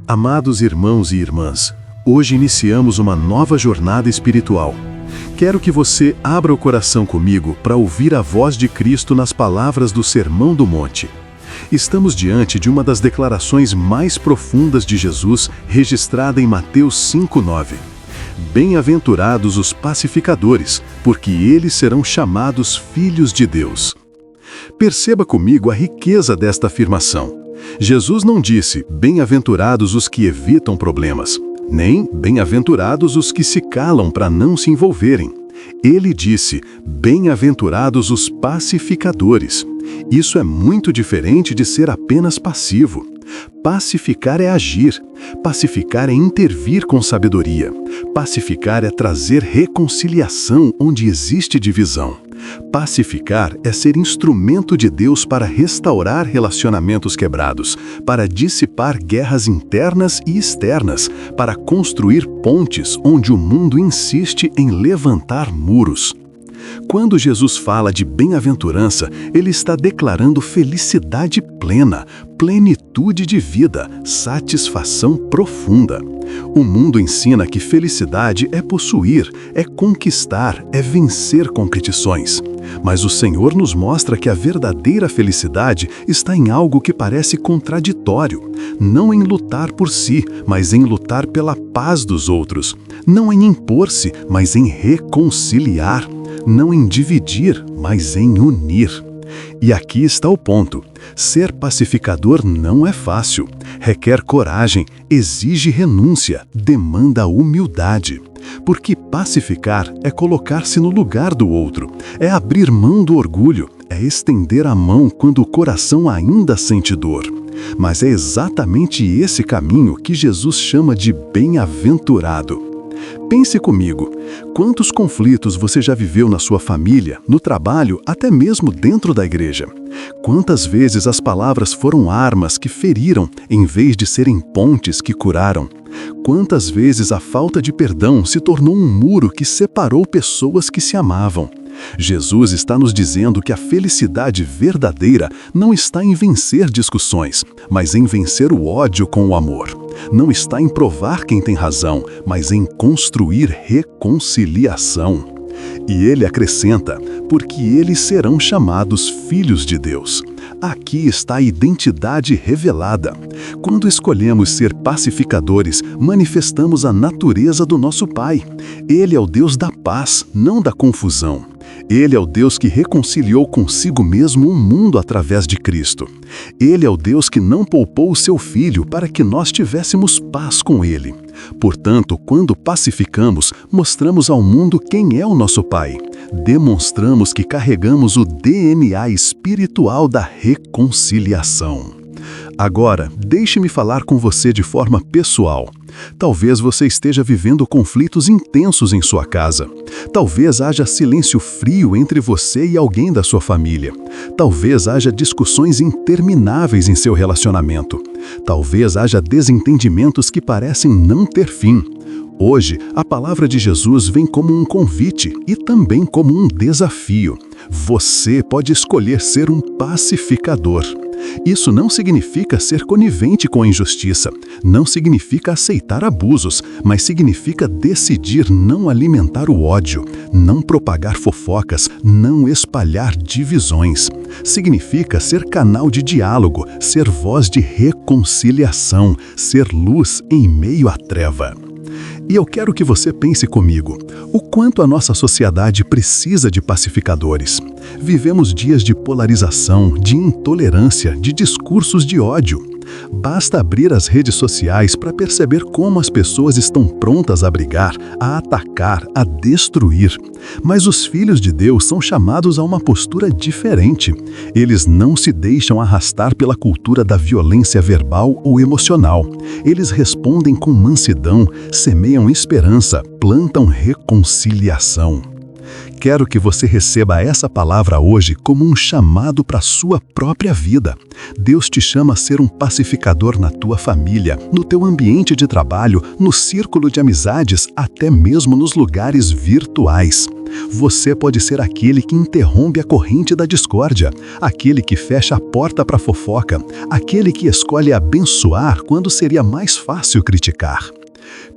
Amados irmãos e irmãs, hoje iniciamos uma nova jornada espiritual. Quero que você abra o coração comigo para ouvir a voz de Cristo nas palavras do Sermão do Monte. Estamos diante de uma das declarações mais profundas de Jesus, registrada em Mateus 5:9. Bem-aventurados os pacificadores, porque eles serão chamados filhos de Deus. Perceba comigo a riqueza desta afirmação. Jesus não disse, bem-aventurados os que evitam problemas, nem bem-aventurados os que se calam para não se envolverem. Ele disse, bem-aventurados os pacificadores. Isso é muito diferente de ser apenas passivo. Pacificar é agir. Pacificar é intervir com sabedoria. Pacificar é trazer reconciliação onde existe divisão. Pacificar é ser instrumento de Deus para restaurar relacionamentos quebrados, para dissipar guerras internas e externas, para construir pontes onde o mundo insiste em levantar muros. Quando Jesus fala de bem-aventurança, ele está declarando felicidade plena, plenitude de vida, satisfação profunda. O mundo ensina que felicidade é possuir, é conquistar, é vencer competições. Mas o Senhor nos mostra que a verdadeira felicidade está em algo que parece contraditório. Não em lutar por si, mas em lutar pela paz dos outros. Não em impor-se, mas em reconciliar. Não em dividir, mas em unir. E aqui está o ponto. Ser pacificador não é fácil. Requer coragem, exige renúncia, demanda humildade. Porque pacificar é colocar-se no lugar do outro, é abrir mão do orgulho, é estender a mão quando o coração ainda sente dor. Mas é exatamente esse caminho que Jesus chama de bem-aventurado. Pense comigo, quantos conflitos você já viveu na sua família, no trabalho, até mesmo dentro da igreja? Quantas vezes as palavras foram armas que feriram, em vez de serem pontes que curaram? Quantas vezes a falta de perdão se tornou um muro que separou pessoas que se amavam? Jesus está nos dizendo que a felicidade verdadeira não está em vencer discussões, mas em vencer o ódio com o amor. Não está em provar quem tem razão, mas em construir reconciliação. E ele acrescenta, porque eles serão chamados filhos de Deus. Aqui está a identidade revelada. Quando escolhemos ser pacificadores, manifestamos a natureza do nosso Pai. Ele é o Deus da paz, não da confusão. Ele é o Deus que reconciliou consigo mesmo o mundo através de Cristo. Ele é o Deus que não poupou o seu Filho para que nós tivéssemos paz com Ele. Portanto, quando pacificamos, mostramos ao mundo quem é o nosso Pai. Demonstramos que carregamos o DNA espiritual da reconciliação. Agora, deixe-me falar com você de forma pessoal. Talvez você esteja vivendo conflitos intensos em sua casa. Talvez haja silêncio frio entre você e alguém da sua família. Talvez haja discussões intermináveis em seu relacionamento. Talvez haja desentendimentos que parecem não ter fim. Hoje, a palavra de Jesus vem como um convite e também como um desafio. Você pode escolher ser um pacificador. Isso não significa ser conivente com a injustiça, não significa aceitar abusos, mas significa decidir não alimentar o ódio, não propagar fofocas, não espalhar divisões. Significa ser canal de diálogo, ser voz de reconciliação, ser luz em meio à treva. E eu quero que você pense comigo, o quanto a nossa sociedade precisa de pacificadores. Vivemos dias de polarização, de intolerância, de discursos de ódio. Basta abrir as redes sociais para perceber como as pessoas estão prontas a brigar, a atacar, a destruir. Mas os filhos de Deus são chamados a uma postura diferente. Eles não se deixam arrastar pela cultura da violência verbal ou emocional. Eles respondem com mansidão, semeiam esperança, plantam reconciliação. Quero que você receba essa palavra hoje como um chamado para a sua própria vida. Deus te chama a ser um pacificador na tua família, no teu ambiente de trabalho, no círculo de amizades, até mesmo nos lugares virtuais. Você pode ser aquele que interrompe a corrente da discórdia, aquele que fecha a porta para a fofoca, aquele que escolhe abençoar quando seria mais fácil criticar.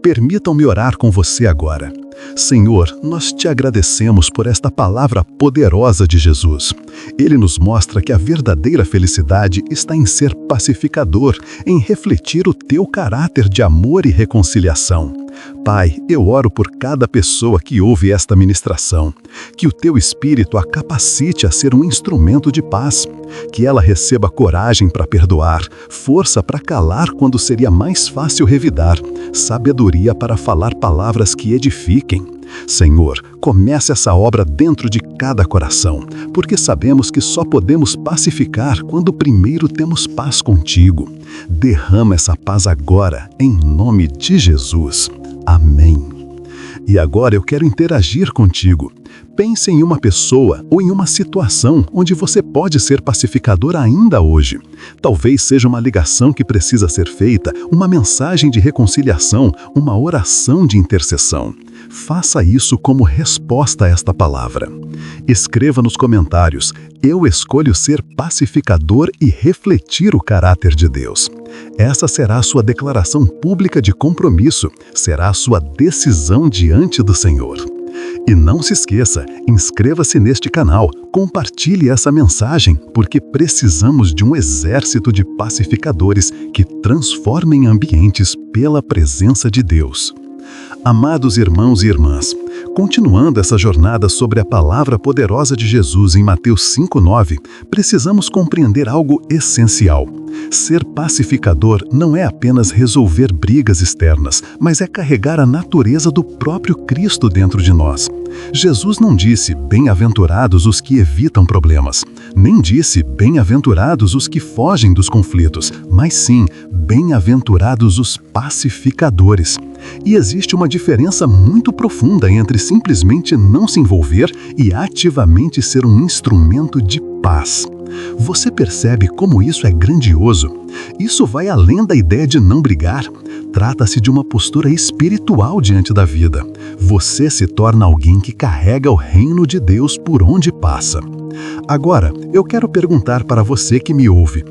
Permitam-me orar com você agora. Senhor, nós te agradecemos por esta palavra poderosa de Jesus. Ele nos mostra que a verdadeira felicidade está em ser pacificador, em refletir o teu caráter de amor e reconciliação. Pai, eu oro por cada pessoa que ouve esta ministração, que o teu Espírito a capacite a ser um instrumento de paz, que ela receba coragem para perdoar, força para calar quando seria mais fácil revidar, sabedoria para falar palavras que edifiquem. Senhor, comece essa obra dentro de cada coração, porque sabemos que só podemos pacificar quando primeiro temos paz contigo. Derrama essa paz agora, em nome de Jesus. Amém. E agora eu quero interagir contigo. Pense em uma pessoa ou em uma situação onde você pode ser pacificador ainda hoje. Talvez seja uma ligação que precisa ser feita, uma mensagem de reconciliação, uma oração de intercessão. Faça isso como resposta a esta palavra. Escreva nos comentários: eu escolho ser pacificador e refletir o caráter de Deus. Essa será a sua declaração pública de compromisso, será a sua decisão diante do Senhor. E não se esqueça, inscreva-se neste canal, compartilhe essa mensagem, porque precisamos de um exército de pacificadores que transformem ambientes pela presença de Deus. Amados irmãos e irmãs, continuando essa jornada sobre a palavra poderosa de Jesus em Mateus 5:9, precisamos compreender algo essencial. Ser pacificador não é apenas resolver brigas externas, mas é carregar a natureza do próprio Cristo dentro de nós. Jesus não disse bem-aventurados os que evitam problemas, nem disse bem-aventurados os que fogem dos conflitos, mas sim bem-aventurados os pacificadores. E existe uma diferença muito profunda entre simplesmente não se envolver e ativamente ser um instrumento de paz. Você percebe como isso é grandioso? Isso vai além da ideia de não brigar. Trata-se de uma postura espiritual diante da vida. Você se torna alguém que carrega o reino de Deus por onde passa. Agora, eu quero perguntar para você que me ouve: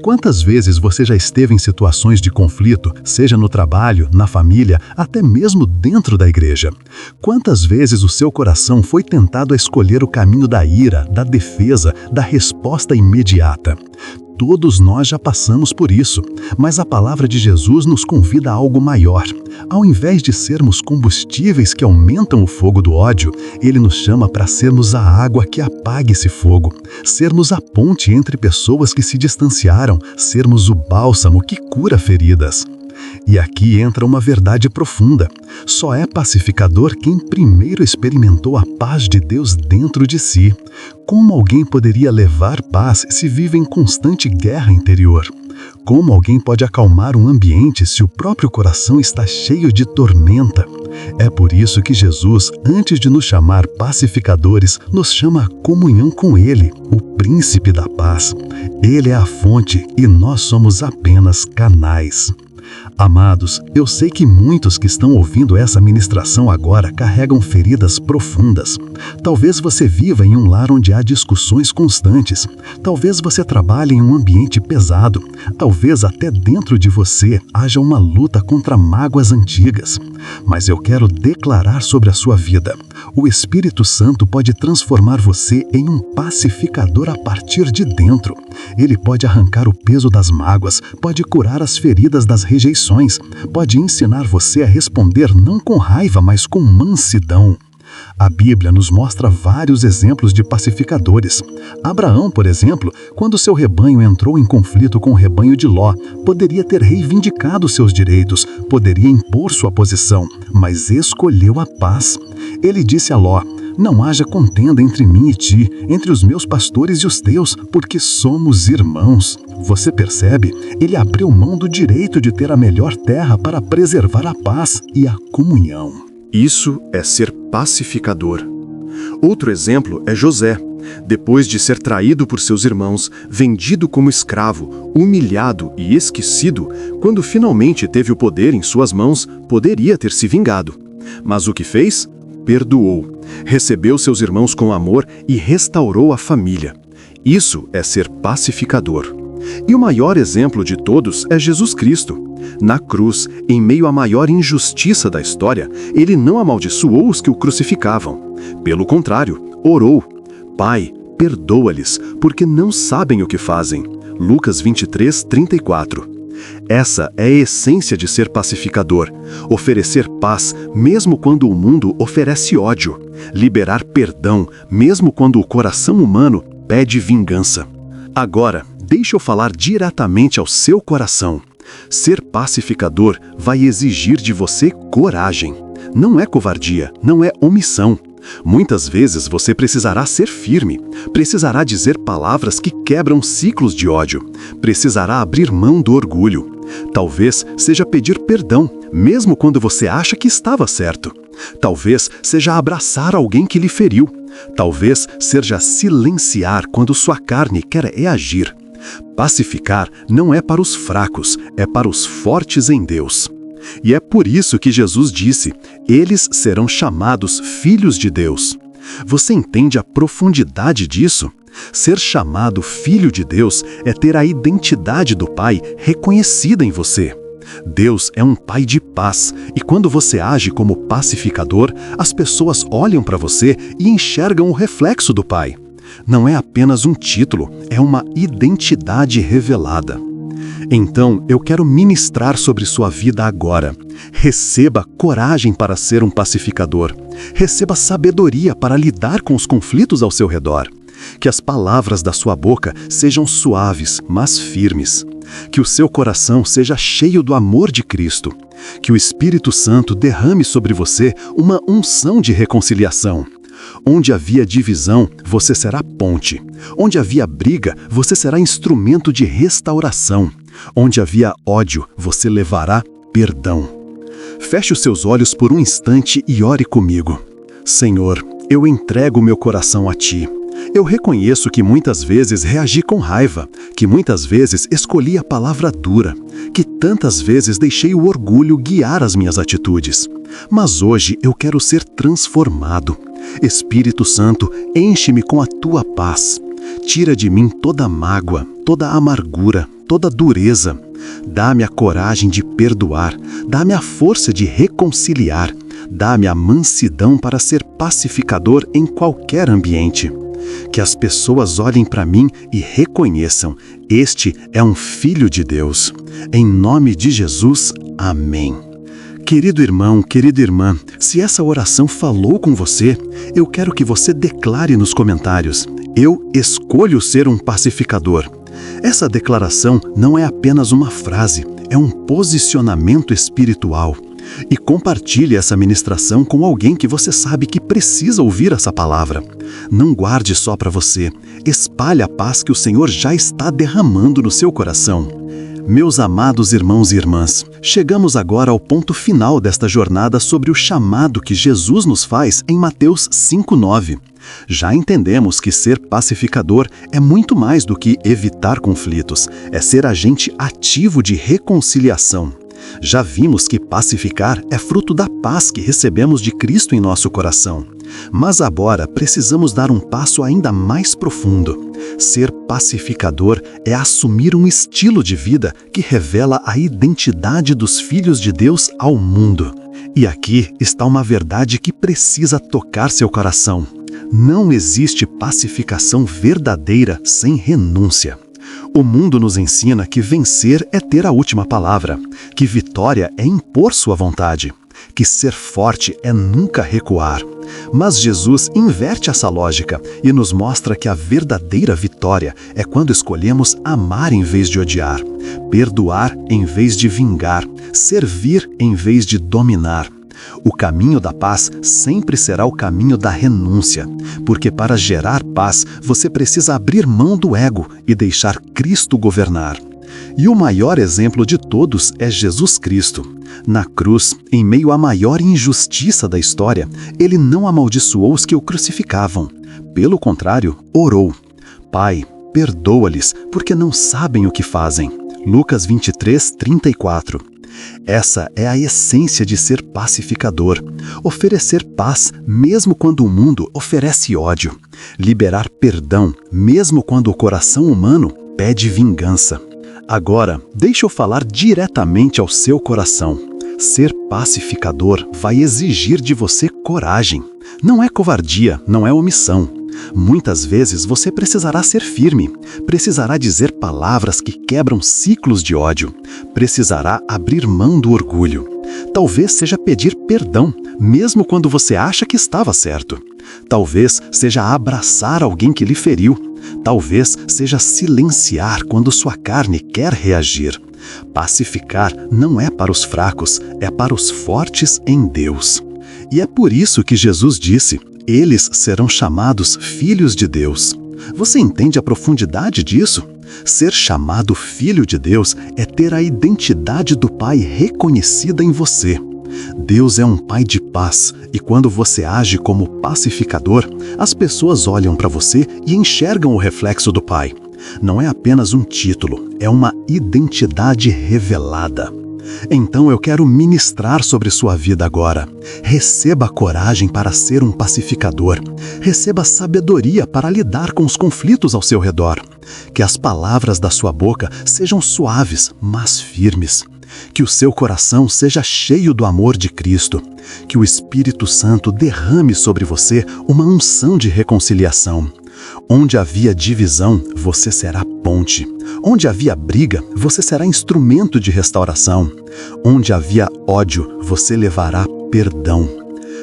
quantas vezes você já esteve em situações de conflito, seja no trabalho, na família, até mesmo dentro da igreja? Quantas vezes o seu coração foi tentado a escolher o caminho da ira, da defesa, da resposta imediata? Todos nós já passamos por isso, mas a palavra de Jesus nos convida a algo maior. Ao invés de sermos combustíveis que aumentam o fogo do ódio, ele nos chama para sermos a água que apague esse fogo, sermos a ponte entre pessoas que se distanciaram, sermos o bálsamo que cura feridas. E aqui entra uma verdade profunda. Só é pacificador quem primeiro experimentou a paz de Deus dentro de si. Como alguém poderia levar paz se vive em constante guerra interior? Como alguém pode acalmar um ambiente se o próprio coração está cheio de tormenta? É por isso que Jesus, antes de nos chamar pacificadores, nos chama a comunhão com Ele, o Príncipe da Paz. Ele é a fonte e nós somos apenas canais. Amados, eu sei que muitos que estão ouvindo essa ministração agora carregam feridas profundas. Talvez você viva em um lar onde há discussões constantes. Talvez você trabalhe em um ambiente pesado. Talvez até dentro de você haja uma luta contra mágoas antigas. Mas eu quero declarar sobre a sua vida: o Espírito Santo pode transformar você em um pacificador a partir de dentro. Ele pode arrancar o peso das mágoas, pode curar as feridas das rejeições, pode ensinar você a responder não com raiva, mas com mansidão. A Bíblia nos mostra vários exemplos de pacificadores. Abraão, por exemplo, quando seu rebanho entrou em conflito com o rebanho de Ló, poderia ter reivindicado seus direitos, poderia impor sua posição, mas escolheu a paz. Ele disse a Ló: não haja contenda entre mim e ti, entre os meus pastores e os teus, porque somos irmãos. Você percebe? Ele abriu mão do direito de ter a melhor terra para preservar a paz e a comunhão. Isso é ser pacificador. Outro exemplo é José. Depois de ser traído por seus irmãos, vendido como escravo, humilhado e esquecido, quando finalmente teve o poder em suas mãos, poderia ter se vingado. Mas o que fez? perdoou, recebeu seus irmãos com amor e restaurou a família. Isso é ser pacificador. E o maior exemplo de todos é Jesus Cristo. Na cruz, em meio à maior injustiça da história, ele não amaldiçoou os que o crucificavam. Pelo contrário, orou: Pai, perdoa-lhes, porque não sabem o que fazem. Lucas 23, 34. Essa é a essência de ser pacificador: oferecer paz mesmo quando o mundo oferece ódio, liberar perdão mesmo quando o coração humano pede vingança. Agora, deixe eu falar diretamente ao seu coração. Ser pacificador vai exigir de você coragem. Não é covardia, não é omissão. Muitas vezes você precisará ser firme, precisará dizer palavras que quebram ciclos de ódio, precisará abrir mão do orgulho. Talvez seja pedir perdão, mesmo quando você acha que estava certo. Talvez seja abraçar alguém que lhe feriu. Talvez seja silenciar quando sua carne quer reagir. Pacificar não é para os fracos, é para os fortes em Deus. E é por isso que Jesus disse: eles serão chamados filhos de Deus. Você entende a profundidade disso? Ser chamado filho de Deus é ter a identidade do Pai reconhecida em você. Deus é um Pai de paz, e quando você age como pacificador, as pessoas olham para você e enxergam o reflexo do Pai. Não é apenas um título, é uma identidade revelada. Então, eu quero ministrar sobre sua vida agora. Receba coragem para ser um pacificador. Receba sabedoria para lidar com os conflitos ao seu redor. Que as palavras da sua boca sejam suaves, mas firmes. Que o seu coração seja cheio do amor de Cristo. Que o Espírito Santo derrame sobre você uma unção de reconciliação. Onde havia divisão, você será ponte. Onde havia briga, você será instrumento de restauração. Onde havia ódio, você levará perdão. Feche os seus olhos por um instante e ore comigo. Senhor, eu entrego meu coração a Ti. Eu reconheço que muitas vezes reagi com raiva, que muitas vezes escolhi a palavra dura, que tantas vezes deixei o orgulho guiar as minhas atitudes. Mas hoje eu quero ser transformado. Espírito Santo, enche-me com a Tua paz. Tira de mim toda mágoa, toda amargura, toda dureza. Dá-me a coragem de perdoar, dá-me a força de reconciliar, dá-me a mansidão para ser pacificador em qualquer ambiente. Que as pessoas olhem para mim e reconheçam: este é um filho de Deus. Em nome de Jesus, amém. Querido irmão, querida irmã, se essa oração falou com você, eu quero que você declare nos comentários: eu escolho ser um pacificador. Essa declaração não é apenas uma frase, é um posicionamento espiritual. E compartilhe essa ministração com alguém que você sabe que precisa ouvir essa palavra. Não guarde só para você, espalhe a paz que o Senhor já está derramando no seu coração. Meus amados irmãos e irmãs, chegamos agora ao ponto final desta jornada sobre o chamado que Jesus nos faz em Mateus 5:9. Já entendemos que ser pacificador é muito mais do que evitar conflitos, é ser agente ativo de reconciliação. Já vimos que pacificar é fruto da paz que recebemos de Cristo em nosso coração. Mas agora precisamos dar um passo ainda mais profundo. Ser pacificador é assumir um estilo de vida que revela a identidade dos filhos de Deus ao mundo. E aqui está uma verdade que precisa tocar seu coração. Não existe pacificação verdadeira sem renúncia. O mundo nos ensina que vencer é ter a última palavra, que vitória é impor sua vontade, que ser forte é nunca recuar. Mas Jesus inverte essa lógica e nos mostra que a verdadeira vitória é quando escolhemos amar em vez de odiar, perdoar em vez de vingar, servir em vez de dominar. O caminho da paz sempre será o caminho da renúncia, porque para gerar paz você precisa abrir mão do ego e deixar Cristo governar. E o maior exemplo de todos é Jesus Cristo. Na cruz, em meio à maior injustiça da história, ele não amaldiçoou os que o crucificavam. Pelo contrário, orou: Pai, perdoa-lhes, porque não sabem o que fazem. Lucas 23, 34. Essa é a essência de ser pacificador. Oferecer paz mesmo quando o mundo oferece ódio. Liberar perdão mesmo quando o coração humano pede vingança. Agora, deixa eu falar diretamente ao seu coração. Ser pacificador vai exigir de você coragem. Não é covardia, não é omissão. Muitas vezes você precisará ser firme, precisará dizer palavras que quebram ciclos de ódio, precisará abrir mão do orgulho. Talvez seja pedir perdão, mesmo quando você acha que estava certo. Talvez seja abraçar alguém que lhe feriu. Talvez seja silenciar quando sua carne quer reagir. Pacificar não é para os fracos, é para os fortes em Deus. E é por isso que Jesus disse: eles serão chamados filhos de Deus. Você entende a profundidade disso? Ser chamado filho de Deus é ter a identidade do Pai reconhecida em você. Deus é um Pai de paz, e quando você age como pacificador, as pessoas olham para você e enxergam o reflexo do Pai. Não é apenas um título, é uma identidade revelada. Então eu quero ministrar sobre sua vida agora. Receba coragem para ser um pacificador. Receba sabedoria para lidar com os conflitos ao seu redor. Que as palavras da sua boca sejam suaves, mas firmes. Que o seu coração seja cheio do amor de Cristo. Que o Espírito Santo derrame sobre você uma unção de reconciliação. Onde havia divisão, você será ponte. Onde havia briga, você será instrumento de restauração. Onde havia ódio, você levará perdão.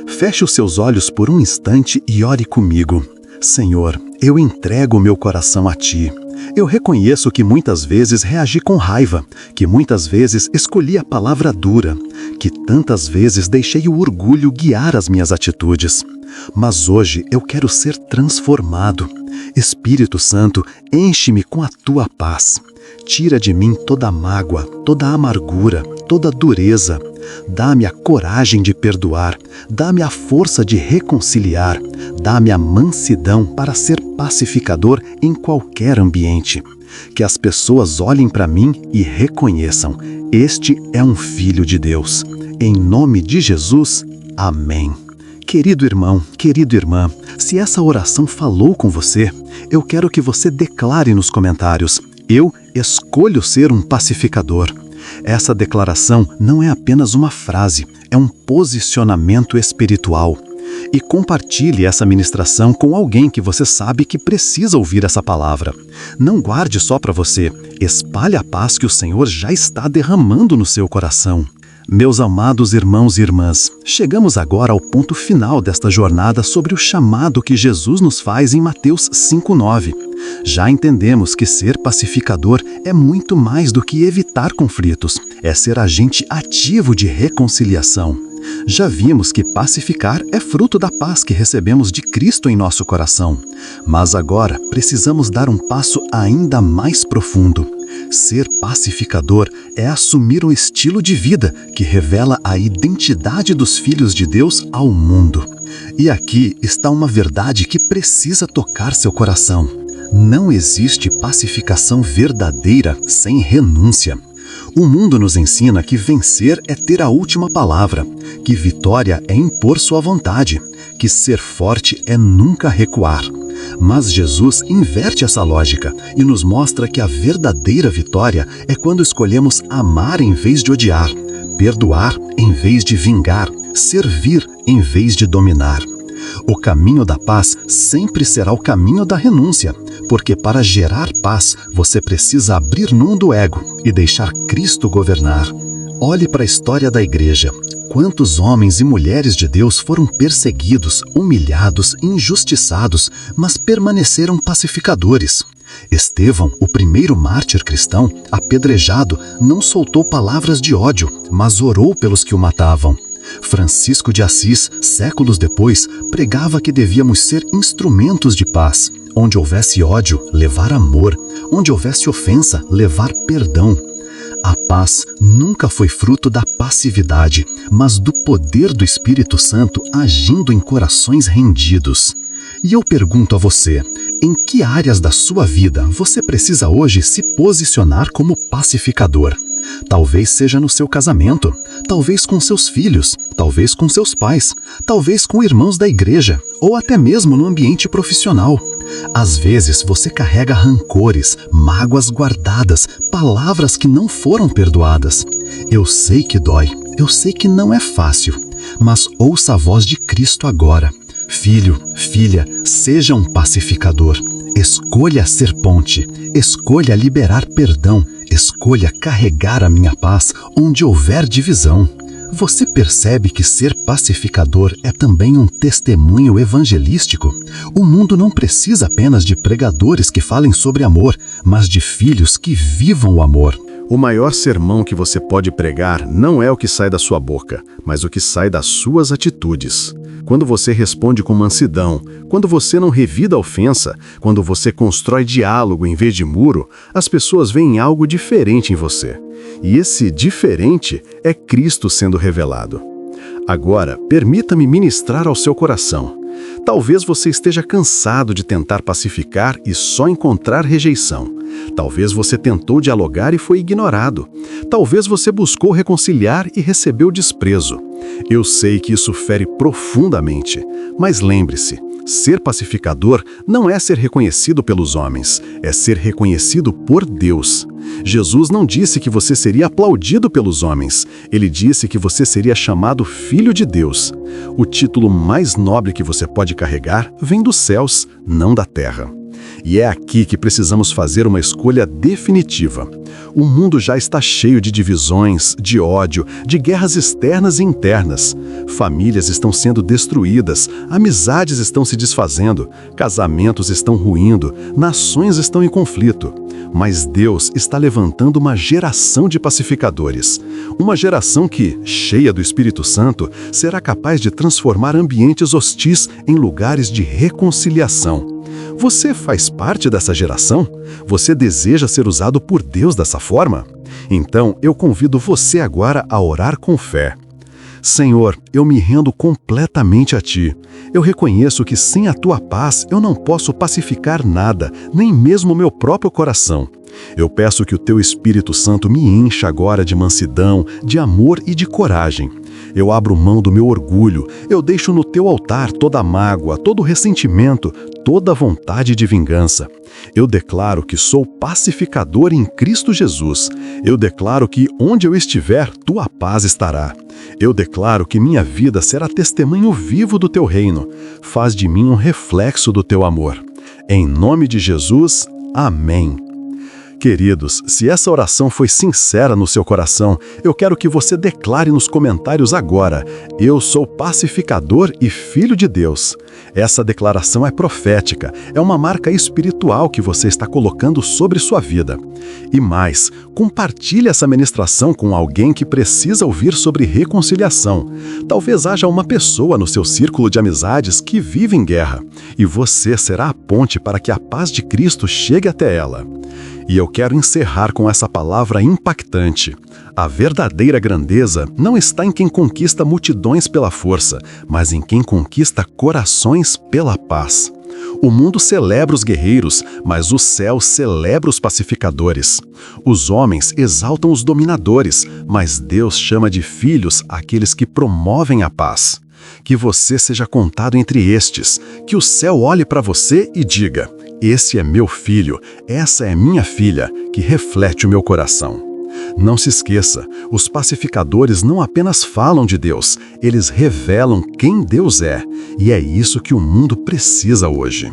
Feche os seus olhos por um instante e ore comigo. Senhor, eu entrego o meu coração a Ti. Eu reconheço que muitas vezes reagi com raiva, que muitas vezes escolhi a palavra dura, que tantas vezes deixei o orgulho guiar as minhas atitudes. Mas hoje eu quero ser transformado. Espírito Santo, enche-me com a Tua paz. Tira de mim toda mágoa, toda amargura, toda dureza. Dá-me a coragem de perdoar. Dá-me a força de reconciliar. Dá-me a mansidão para ser pacificador em qualquer ambiente. Que as pessoas olhem para mim e reconheçam: este é um filho de Deus. Em nome de Jesus, amém. Querido irmão, querida irmã, se essa oração falou com você, eu quero que você declare nos comentários: eu escolho ser um pacificador. Essa declaração não é apenas uma frase, é um posicionamento espiritual. E compartilhe essa ministração com alguém que você sabe que precisa ouvir essa palavra. Não guarde só para você, espalhe a paz que o Senhor já está derramando no seu coração. Meus amados irmãos e irmãs, chegamos agora ao ponto final desta jornada sobre o chamado que Jesus nos faz em Mateus 5:9. Já entendemos que ser pacificador é muito mais do que evitar conflitos, é ser agente ativo de reconciliação. Já vimos que pacificar é fruto da paz que recebemos de Cristo em nosso coração. Mas agora precisamos dar um passo ainda mais profundo. Ser pacificador é assumir um estilo de vida que revela a identidade dos filhos de Deus ao mundo. E aqui está uma verdade que precisa tocar seu coração. Não existe pacificação verdadeira sem renúncia. O mundo nos ensina que vencer é ter a última palavra, que vitória é impor sua vontade, que ser forte é nunca recuar. Mas Jesus inverte essa lógica e nos mostra que a verdadeira vitória é quando escolhemos amar em vez de odiar, perdoar em vez de vingar, servir em vez de dominar. O caminho da paz sempre será o caminho da renúncia, porque para gerar paz você precisa abrir mão do ego e deixar Cristo governar. Olhe para a história da igreja. Quantos homens e mulheres de Deus foram perseguidos, humilhados, injustiçados, mas permaneceram pacificadores. Estevão, o primeiro mártir cristão, apedrejado, não soltou palavras de ódio, mas orou pelos que o matavam. Francisco de Assis, séculos depois, pregava que devíamos ser instrumentos de paz. Onde houvesse ódio, levar amor. Onde houvesse ofensa, levar perdão. A paz nunca foi fruto da passividade, mas do poder do Espírito Santo agindo em corações rendidos. E eu pergunto a você, em que áreas da sua vida você precisa hoje se posicionar como pacificador? Talvez seja no seu casamento, talvez com seus filhos, talvez com seus pais, talvez com irmãos da igreja, ou até mesmo no ambiente profissional. Às vezes você carrega rancores, mágoas guardadas, palavras que não foram perdoadas. Eu sei que dói, eu sei que não é fácil, mas ouça a voz de Cristo agora. Filho, filha, seja um pacificador. Escolha ser ponte, escolha liberar perdão, escolha carregar a minha paz onde houver divisão. Você percebe que ser pacificador é também um testemunho evangelístico? O mundo não precisa apenas de pregadores que falem sobre amor, mas de filhos que vivam o amor. O maior sermão que você pode pregar não é o que sai da sua boca, mas o que sai das suas atitudes. Quando você responde com mansidão, quando você não revida a ofensa, quando você constrói diálogo em vez de muro, as pessoas veem algo diferente em você. E esse diferente é Cristo sendo revelado. Agora, permita-me ministrar ao seu coração. Talvez você esteja cansado de tentar pacificar e só encontrar rejeição. Talvez você tentou dialogar e foi ignorado. Talvez você buscou reconciliar e recebeu desprezo. Eu sei que isso fere profundamente, mas lembre-se, ser pacificador não é ser reconhecido pelos homens, é ser reconhecido por Deus. Jesus não disse que você seria aplaudido pelos homens, ele disse que você seria chamado Filho de Deus. O título mais nobre que você pode carregar vem dos céus, não da terra. E é aqui que precisamos fazer uma escolha definitiva. O mundo já está cheio de divisões, de ódio, de guerras externas e internas. Famílias estão sendo destruídas, amizades estão se desfazendo, casamentos estão ruindo, nações estão em conflito. Mas Deus está levantando uma geração de pacificadores. Uma geração que, cheia do Espírito Santo, será capaz de transformar ambientes hostis em lugares de reconciliação. Você faz parte dessa geração? Você deseja ser usado por Deus dessa forma? Então, eu convido você agora a orar com fé. Senhor, eu me rendo completamente a Ti. Eu reconheço que sem a Tua paz eu não posso pacificar nada, nem mesmo o meu próprio coração. Eu peço que o Teu Espírito Santo me encha agora de mansidão, de amor e de coragem. Eu abro mão do meu orgulho, eu deixo no Teu altar toda a mágoa, todo o ressentimento, toda a vontade de vingança. Eu declaro que sou pacificador em Cristo Jesus. Eu declaro que onde eu estiver, Tua paz estará. Eu declaro que minha vida será testemunho vivo do Teu reino. Faz de mim um reflexo do Teu amor. Em nome de Jesus, amém. Queridos, se essa oração foi sincera no seu coração, eu quero que você declare nos comentários agora: eu sou pacificador e filho de Deus. Essa declaração é profética, é uma marca espiritual que você está colocando sobre sua vida. E mais, compartilhe essa ministração com alguém que precisa ouvir sobre reconciliação. Talvez haja uma pessoa no seu círculo de amizades que vive em guerra, e você será a ponte para que a paz de Cristo chegue até ela. E eu quero encerrar com essa palavra impactante. A verdadeira grandeza não está em quem conquista multidões pela força, mas em quem conquista corações pela paz. O mundo celebra os guerreiros, mas o céu celebra os pacificadores. Os homens exaltam os dominadores, mas Deus chama de filhos aqueles que promovem a paz. Que você seja contado entre estes, que o céu olhe para você e diga: esse é meu filho, essa é minha filha, que reflete o meu coração. Não se esqueça, os pacificadores não apenas falam de Deus, eles revelam quem Deus é, e é isso que o mundo precisa hoje.